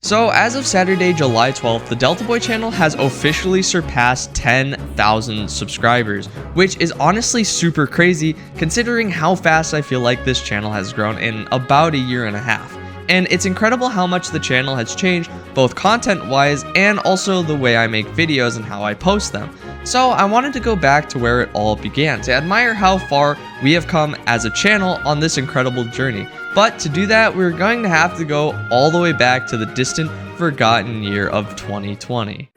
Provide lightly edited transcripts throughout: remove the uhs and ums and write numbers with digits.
So as of Saturday, July 12th, the Delta Boy channel has officially surpassed 10,000 subscribers, which is honestly super crazy considering how fast I feel like this channel has grown in about a year and a half. And it's incredible how much the channel has changed, both content-wise and also the way I make videos and how I post them. So I wanted to go back to where it all began, to admire how far we have come as a channel on this incredible journey. But to do that, we're going to have to go all the way back to the distant, forgotten year of 2020.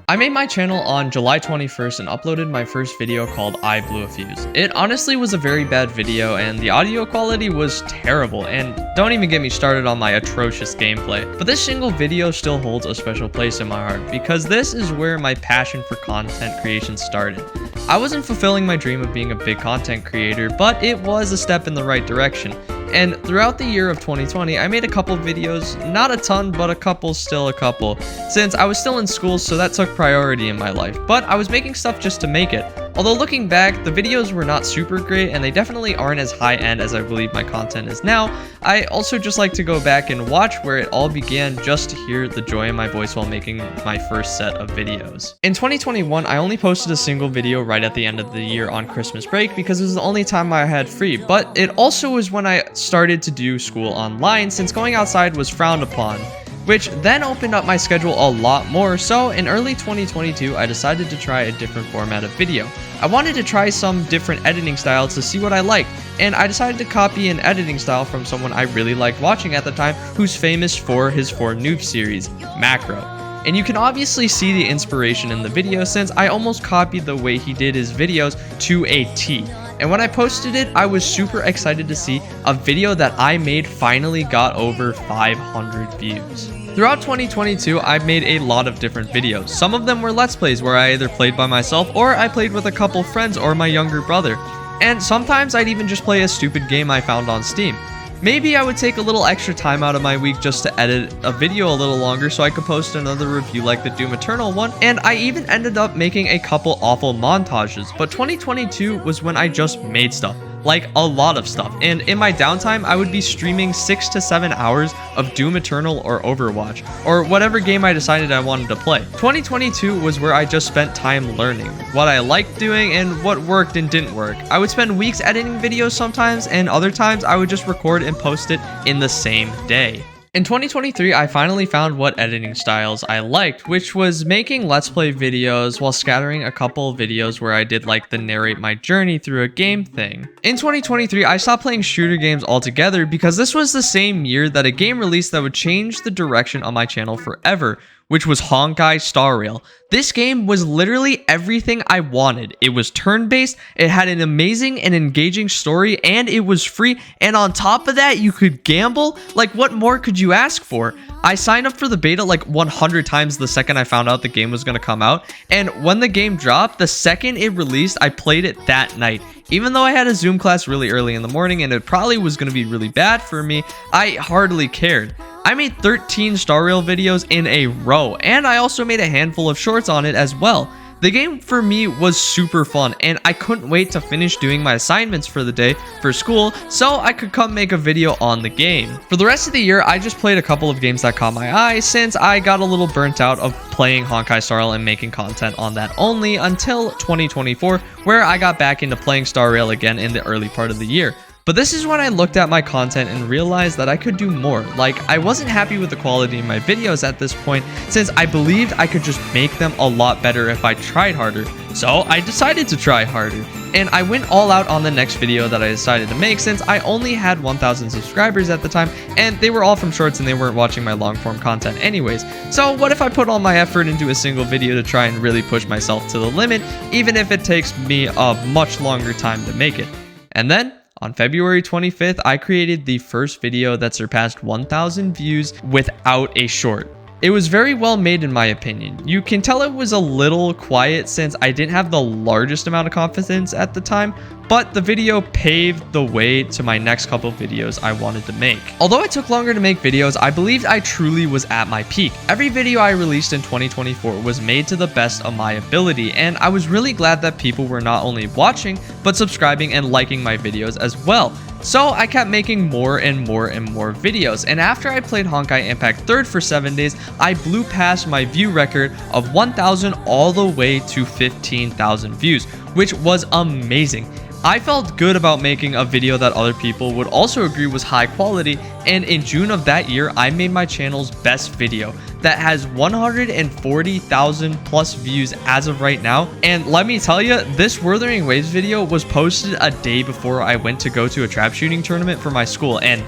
I made my channel on July 21st and uploaded my first video called I Blew a Fuse. It honestly was a very bad video and the audio quality was terrible, and don't even get me started on my atrocious gameplay. But this single video still holds a special place in my heart because this is where my passion for content creation started. I wasn't fulfilling my dream of being a big content creator, but it was a step in the right direction. And throughout the year of 2020, I made a couple videos, not a ton, but still a couple, since I was still in school, so that took priority in my life. But I was making stuff just to make it. Although looking back, the videos were not super great, and they definitely aren't as high-end as I believe my content is now. I also just like to go back and watch where it all began just to hear the joy in my voice while making my first set of videos. In 2021, I only posted a single video right at the end of the year on Christmas break because it was the only time I had free, but it also was when I started to do school online since going outside was frowned upon, which then opened up my schedule a lot more. So in early 2022, I decided to try a different format of video. I wanted to try some different editing styles to see what I liked, and I decided to copy an editing style from someone I really liked watching at the time, who's famous for his 4 Noob series, Macro. And you can obviously see the inspiration in the video since I almost copied the way he did his videos to a T. And when I posted it, I was super excited to see a video that I made finally got over 500 views. Throughout 2022, I've made a lot of different videos. Some of them were Let's Plays where I either played by myself or I played with a couple friends or my younger brother. And sometimes I'd even just play a stupid game I found on Steam. Maybe I would take a little extra time out of my week just to edit a video a little longer so I could post another review like the Doom Eternal one, and I even ended up making a couple awful montages. But 2022 was when I just made stuff, like a lot of stuff, and in my downtime I would be streaming 6 to 7 hours of Doom Eternal or Overwatch, or whatever game I decided I wanted to play. 2022 was where I just spent time learning what I liked doing and what worked and didn't work. I would spend weeks editing videos sometimes, and other times I would just record and post it in the same day. In 2023, I finally found what editing styles I liked, which was making Let's Play videos while scattering a couple videos where I did like the narrate my journey through a game thing. In 2023, I stopped playing shooter games altogether because this was the same year that a game released that would change the direction on my channel forever, which was Honkai Star Rail. This game was literally everything I wanted. It was turn-based, it had an amazing and engaging story, and it was free, and on top of that, you could gamble? Like, what more could you ask for? I signed up for the beta like 100 times the second I found out the game was gonna come out, and when the game dropped, the second it released, I played it that night. Even though I had a Zoom class really early in the morning and it probably was going to be really bad for me, I hardly cared. I made 13 Star Rail videos in a row, and I also made a handful of shorts on it as well. The game for me was super fun, and I couldn't wait to finish doing my assignments for the day for school so I could come make a video on the game. For the rest of the year, I just played a couple of games that caught my eye since I got a little burnt out of playing Honkai Star Rail and making content on that only until 2024, where I got back into playing Star Rail again in the early part of the year. But this is when I looked at my content and realized that I could do more. Like, I wasn't happy with the quality of my videos at this point since I believed I could just make them a lot better if I tried harder. So I decided to try harder, and I went all out on the next video that I decided to make since I only had 1,000 subscribers at the time, and they were all from shorts and they weren't watching my long form content anyways. So what if I put all my effort into a single video to try and really push myself to the limit, even if it takes me a much longer time to make it? And then on February 25th, I created the first video that surpassed 1,000 views without a short. It was very well made in my opinion. You can tell it was a little quiet since I didn't have the largest amount of confidence at the time, but the video paved the way to my next couple videos I wanted to make. Although it took longer to make videos, I believed I truly was at my peak. Every video I released in 2024 was made to the best of my ability, and I was really glad that people were not only watching, but subscribing and liking my videos as well. So I kept making more and more videos, and after I played Honkai Impact 3rd for 7 days, I blew past my view record of 1,000 all the way to 15,000 views, which was amazing. I felt good about making a video that other people would also agree was high quality, and in June of that year, I made my channel's best video that has 140,000 plus views as of right now. And let me tell you, this Wuthering Waves video was posted a day before I went to go to a trap shooting tournament for my school, and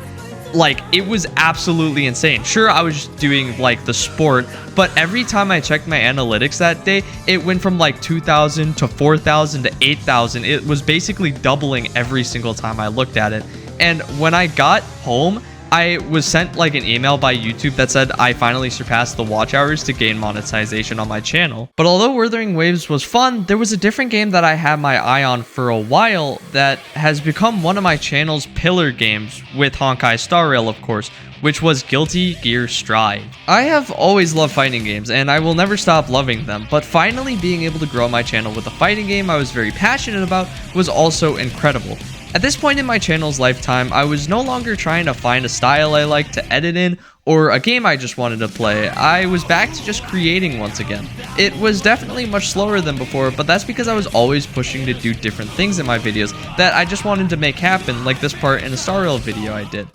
like, it was absolutely insane. Sure, I was just doing like the sport, but every time I checked my analytics that day, it went from like 2,000 to 4,000 to 8,000. It was basically doubling every single time I looked at it. And when I got home, I was sent like an email by YouTube that said I finally surpassed the watch hours to gain monetization on my channel. But although Wuthering Waves was fun, there was a different game that I had my eye on for a while that has become one of my channel's pillar games, with Honkai Star Rail of course, which was Guilty Gear Strive. I have always loved fighting games, and I will never stop loving them, but finally being able to grow my channel with a fighting game I was very passionate about was also incredible. At this point in my channel's lifetime, I was no longer trying to find a style I liked to edit in or a game I just wanted to play. I was back to just creating once again. It was definitely much slower than before, but that's because I was always pushing to do different things in my videos that I just wanted to make happen, like this part in a Star Rail video I did.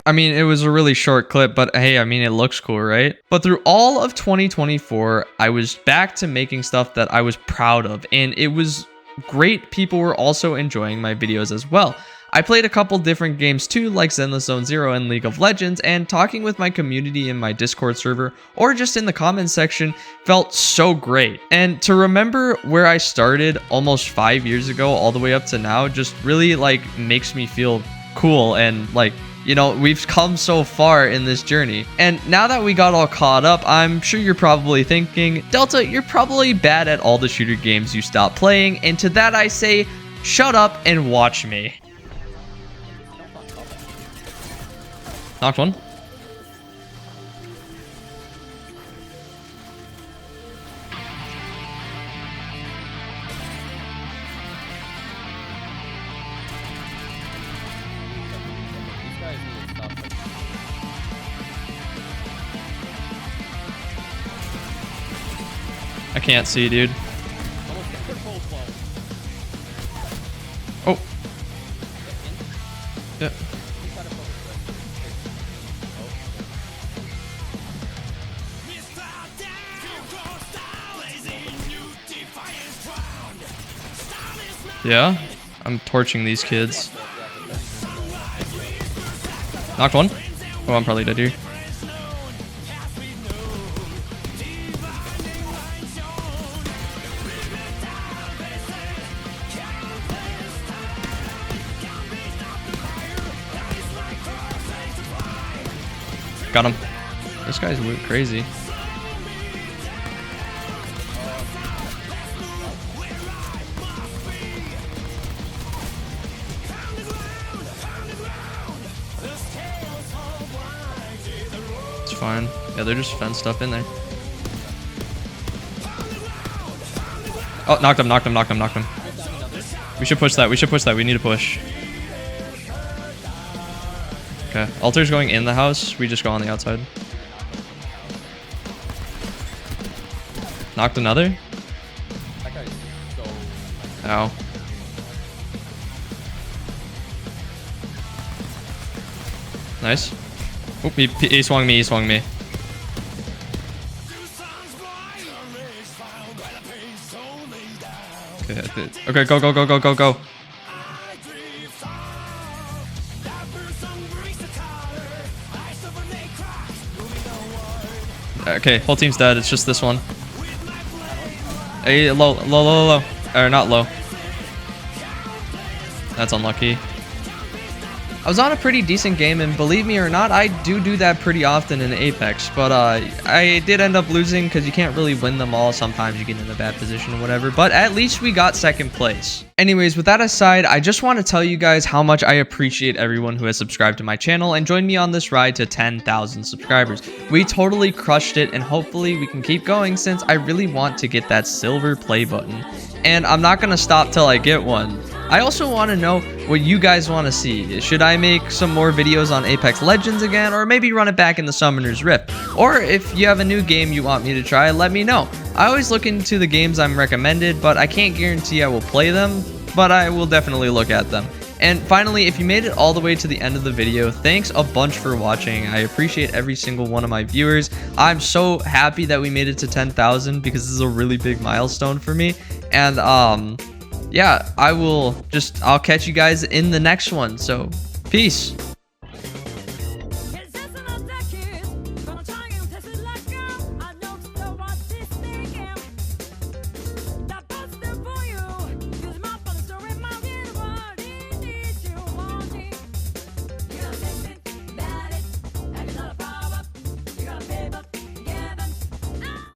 I mean, it was a really short clip, but hey, I mean, it looks cool, right? But through all of 2024, I was back to making stuff that I was proud of, and it was great. People were also enjoying my videos as well. I played a couple different games too, like Zenless Zone Zero and League of Legends, and talking with my community in my Discord server or just in the comments section felt so great. And to remember where I started almost 5 years ago all the way up to now just really like makes me feel cool, and like, you know, we've come so far in this journey. And now that we got all caught up, I'm sure you're probably thinking, Delta, you're probably bad at all the shooter games you stopped playing. And to that I say, shut up and watch me. Knocked one. I can't see, dude. Oh. Yeah. Yeah, I'm torching these kids. Knocked one. Oh, I'm probably dead here. Got him. This guy's crazy. It's fine. Yeah, they're just fenced up in there. Oh, knocked him, knocked him, knocked him, knocked him. We should push that. We should push that. We need to push. Okay, Altar's going in the house. We just go on the outside. Knocked another. That guy's so... Ow. Nice. Oop, he swung me, he swung me. Okay, go, go, go, go, go, go. Okay, whole team's dead. It's just this one. Hey, low, low, low, low. Or not low. That's unlucky. I was on a pretty decent game, and believe me or not, I do that pretty often in Apex, but I did end up losing because you can't really win them all. Sometimes you get in a bad position or whatever, but at least we got second place. Anyways, with that aside, I just want to tell you guys how much I appreciate everyone who has subscribed to my channel and joined me on this ride to 10,000 subscribers. We totally crushed it, and hopefully we can keep going since I really want to get that silver play button. And I'm not going to stop till I get one. I also want to know what you guys want to see. Should I make some more videos on Apex Legends again, or maybe run it back in the Summoner's Rift? Or if you have a new game you want me to try, let me know. I always look into the games I'm recommended, but I can't guarantee I will play them, but I will definitely look at them. And finally, if you made it all the way to the end of the video, thanks a bunch for watching. I appreciate every single one of my viewers. I'm so happy that we made it to 10,000 because this is a really big milestone for me. And yeah, I'll catch you guys in the next one. So peace.